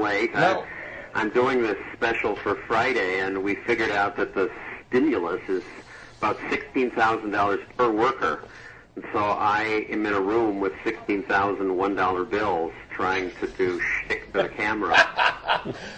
late. No. I'm doing this special for Friday, and we figured out that the stimulus is about $16,000 per worker. And so I am in a room with 16,000 $1 bills trying to do shtick to the camera,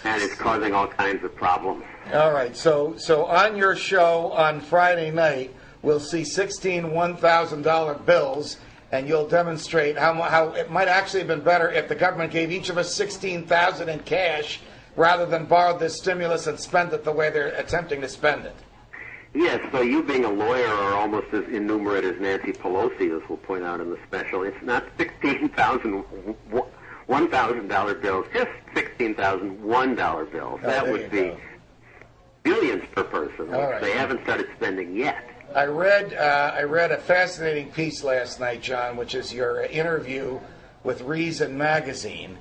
and it's causing all kinds of problems. All right, so on your show on Friday night, we'll see 16 $1,000 bills, and you'll demonstrate how it might actually have been better if the government gave each of us 16,000 in cash rather than borrow this stimulus and spend it the way they're attempting to spend it. Yes, so you being a lawyer are almost as innumerate as Nancy Pelosi, as we'll point out in the special. It's not 16,000 $1,000 bills, just 16,000 $1 bills. That would be billions per person, which they haven't started spending yet. I read a fascinating piece last night, John, which is your interview with Reason magazine.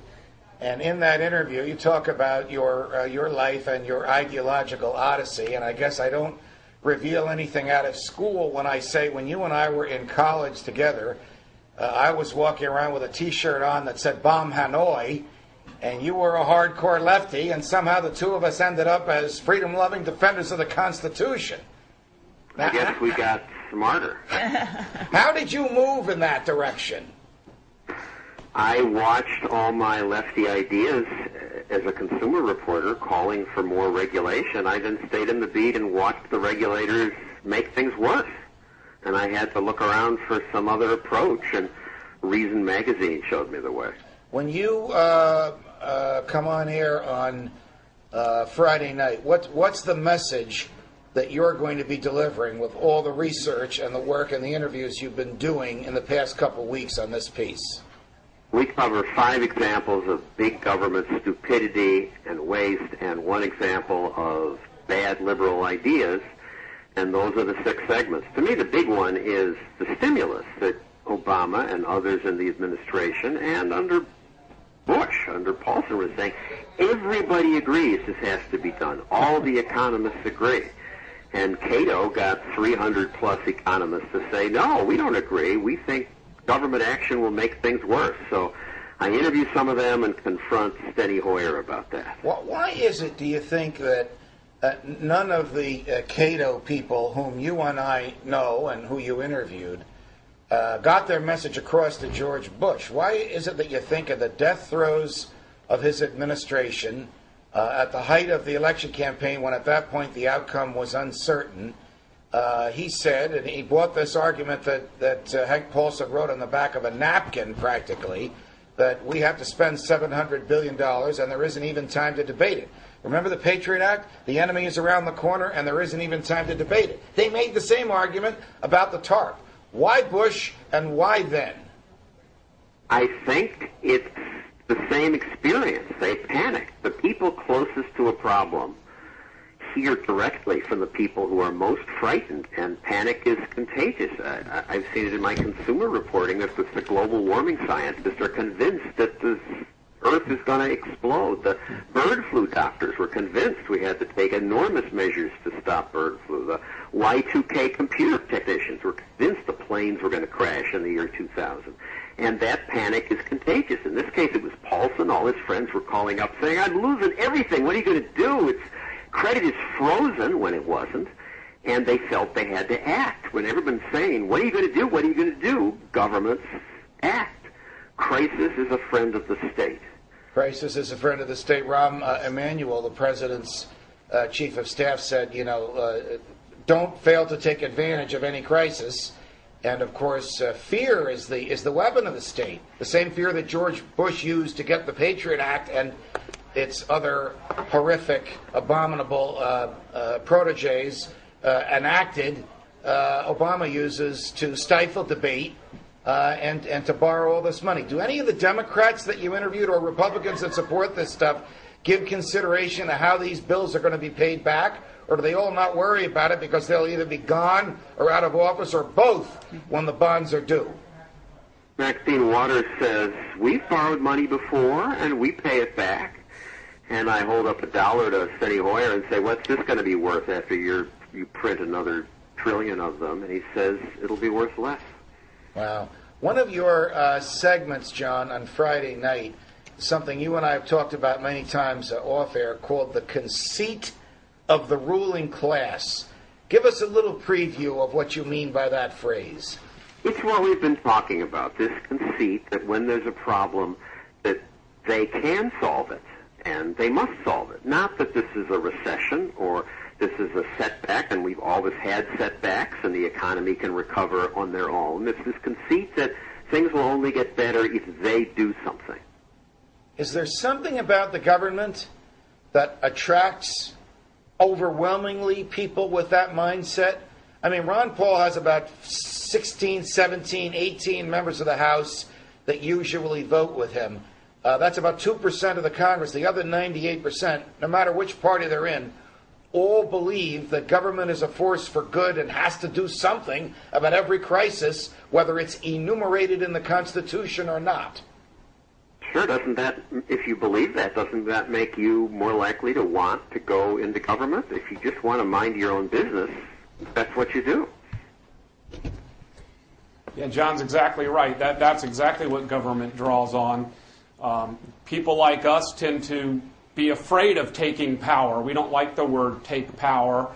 And in that interview, you talk about your life and your ideological odyssey. And I guess I don't reveal anything out of school when I say when you and I were in college together, I was walking around with a T-shirt on that said "Bomb Hanoi," and you were a hardcore lefty, and somehow the two of us ended up as freedom-loving defenders of the Constitution. I guess we got smarter. How did you move in that direction? I watched all my lefty ideas as a consumer reporter calling for more regulation. I then stayed in the beat and watched the regulators make things worse. And I had to look around for some other approach, and Reason magazine showed me the way. When you come on air on Friday night, what's the message that you're going to be delivering with all the research and the work and the interviews you've been doing in the past couple weeks on this piece? We cover 5 examples of big government stupidity and waste, and 1 example of bad liberal ideas, and those are the 6 segments. To me, the big one is the stimulus that Obama and others in the administration and under Bush, under Paulson, was saying, everybody agrees this has to be done. All the economists agree. And Cato got 300-plus economists to say, no, we don't agree. We think government action will make things worse. So I interview some of them and confront Steny Hoyer about that. Well, why is it, do you think, that none of the Cato people whom you and I know and who you interviewed got their message across to George Bush? Why is it that you think of the death throes of his administration at the height of the election campaign, when at that point the outcome was uncertain, he said, and he brought this argument that Hank Paulson wrote on the back of a napkin practically, that we have to spend $700 billion and there isn't even time to debate it. Remember the Patriot Act? The enemy is around the corner and there isn't even time to debate it. They made the same argument about the TARP. Why Bush and why then? I think it's the same experience. They panicked. The people closest to a problem hear directly from the people who are most frightened, and panic is contagious. I've seen it in my consumer reporting that the global warming scientists are convinced that the Earth is going to explode. The bird flu doctors were convinced we had to take enormous measures to stop bird flu. The Y2K computer technicians were convinced the planes were going to crash in the year 2000. And that panic is contagious. In this case, it was Paulson. All his friends were calling up saying, I'm losing everything. What are you going to do? Credit is frozen, when it wasn't. And they felt they had to act. When everyone's saying, what are you going to do? What are you going to do? Governments act. Crisis is a friend of the state. Crisis is a friend of the state. Rahm Emanuel, the president's chief of staff, said, don't fail to take advantage of any crisis. And, of course, fear is the weapon of the state. The same fear that George Bush used to get the Patriot Act and its other horrific, abominable proteges enacted, Obama uses to stifle debate and to borrow all this money. Do any of the Democrats that you interviewed or Republicans that support this stuff give consideration to how these bills are going to be paid back? Or do they all not worry about it because they'll either be gone or out of office or both when the bonds are due? Maxine Waters says, we've borrowed money before and we pay it back. And I hold up $1 to Steny Hoyer and say, what's this going to be worth after you print another trillion of them? And he says, it'll be worth less. Wow. One of your segments, John, on Friday night something you and I have talked about many times off air called the conceit of the ruling class. Give us a little preview of what you mean by that phrase. It's what we've been talking about, this conceit that when there's a problem, that they can solve it, and they must solve it. Not that this is a recession or this is a setback, and we've always had setbacks, and the economy can recover on their own. It's this conceit that things will only get better if they do something. Is there something about the government that attracts overwhelmingly people with that mindset? I mean, Ron Paul has about 16, 17, 18 members of the House that usually vote with him. That's about 2% of the Congress. The other 98%, no matter which party they're in, all believe that government is a force for good and has to do something about every crisis, whether it's enumerated in the Constitution or not. Sure, doesn't that, if you believe that, doesn't that make you more likely to want to go into government? If you just want to mind your own business, that's what you do. Yeah, John's exactly right. That's exactly what government draws on. People like us tend to be afraid of taking power. We don't like the word take power.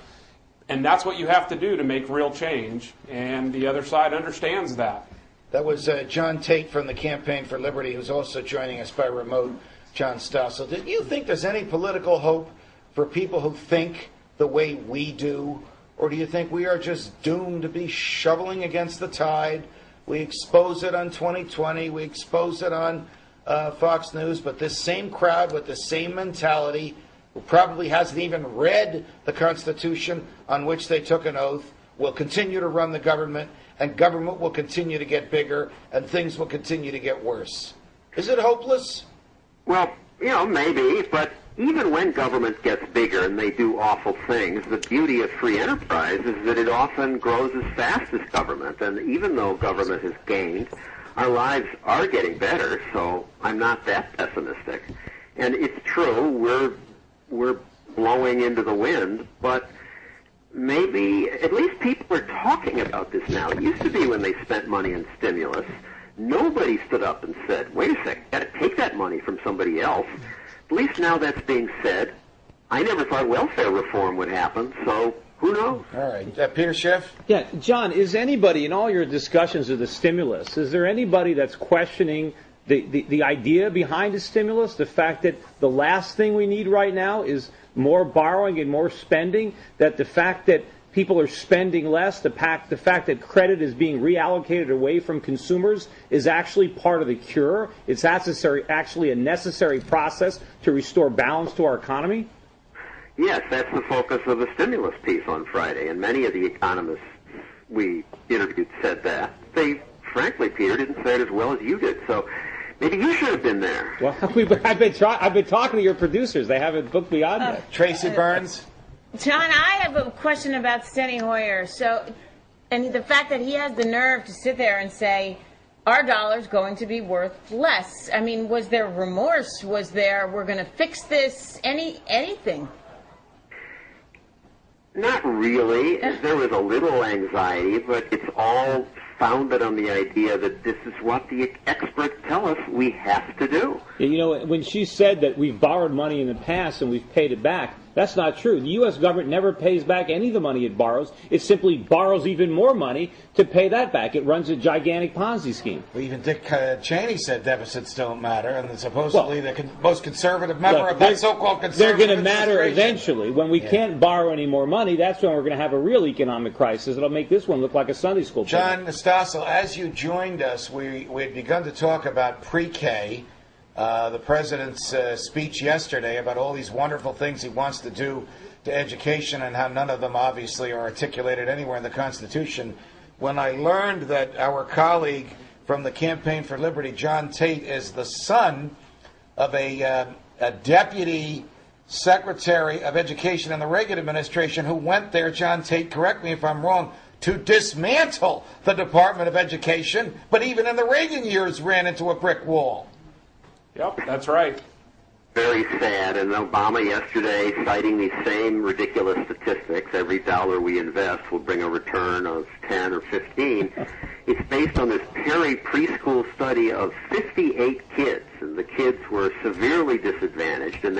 And that's what you have to do to make real change. And the other side understands that. That was John Tate from the Campaign for Liberty, who's also joining us by remote, John Stossel. Do you think there's any political hope for people who think the way we do? Or do you think we are just doomed to be shoveling against the tide? We expose it on 2020. We expose it on Fox News. But this same crowd with the same mentality, who probably hasn't even read the Constitution on which they took an oath, will continue to run the government, and government will continue to get bigger, and things will continue to get worse. Is it hopeless? Well, maybe, but even when government gets bigger and they do awful things, the beauty of free enterprise is that it often grows as fast as government. And even though government has gained, our lives are getting better, so I'm not that pessimistic. And it's true, we're blowing into the wind, but maybe at least people are talking about this now. It used to be when they spent money on stimulus, nobody stood up and said, wait a second, got to take that money from somebody else. At least now that's being said. I never thought welfare reform would happen, so who knows? All right. Peter Schiff? Yeah, John, is anybody, in all your discussions of the stimulus, is there anybody that's questioning the idea behind the stimulus, the fact that the last thing we need right now is more borrowing and more spending, that the fact that people are spending less, the fact that credit is being reallocated away from consumers is actually part of the cure? It's actually a necessary process to restore balance to our economy? Yes, that's the focus of the stimulus piece on Friday, and many of the economists we interviewed said that. They, frankly, Peter, didn't say it as well as you did, so maybe you should have been there. Well, I've been talking to your producers. They haven't booked me on yet. Tracy Burns? John, I have a question about Steny Hoyer. And the fact that he has the nerve to sit there and say, our dollar's going to be worth less. I mean, was there remorse? Was there, we're going to fix this? Anything? Not really. There was a little anxiety, but it's all founded on the idea that this is what the experts tell us we have to do. When she said that we've borrowed money in the past and we've paid it back, that's not true. The U.S. government never pays back any of the money it borrows. It simply borrows even more money to pay that back. It runs a gigantic Ponzi scheme. Well, even Dick Cheney said deficits don't matter, and supposedly the most conservative member of that so-called conservative they're going to matter eventually. When we can't borrow any more money, that's when we're going to have a real economic crisis. It'll make this one look like a Sunday school program. John Stossel, as you joined us, we had begun to talk about pre-K. The president's speech yesterday about all these wonderful things he wants to do to education and how none of them obviously are articulated anywhere in the Constitution. When I learned that our colleague from the Campaign for Liberty, John Tate, is the son of a deputy secretary of education in the Reagan administration who went there, John Tate, correct me if I'm wrong, to dismantle the Department of Education, but even in the Reagan years ran into a brick wall. Yep, that's right. very sad. And Obama yesterday, citing these same ridiculous statistics, every dollar we invest will bring a return of 10 or 15. It's based on this Perry preschool study of 58 kids, and the kids were severely disadvantaged, and they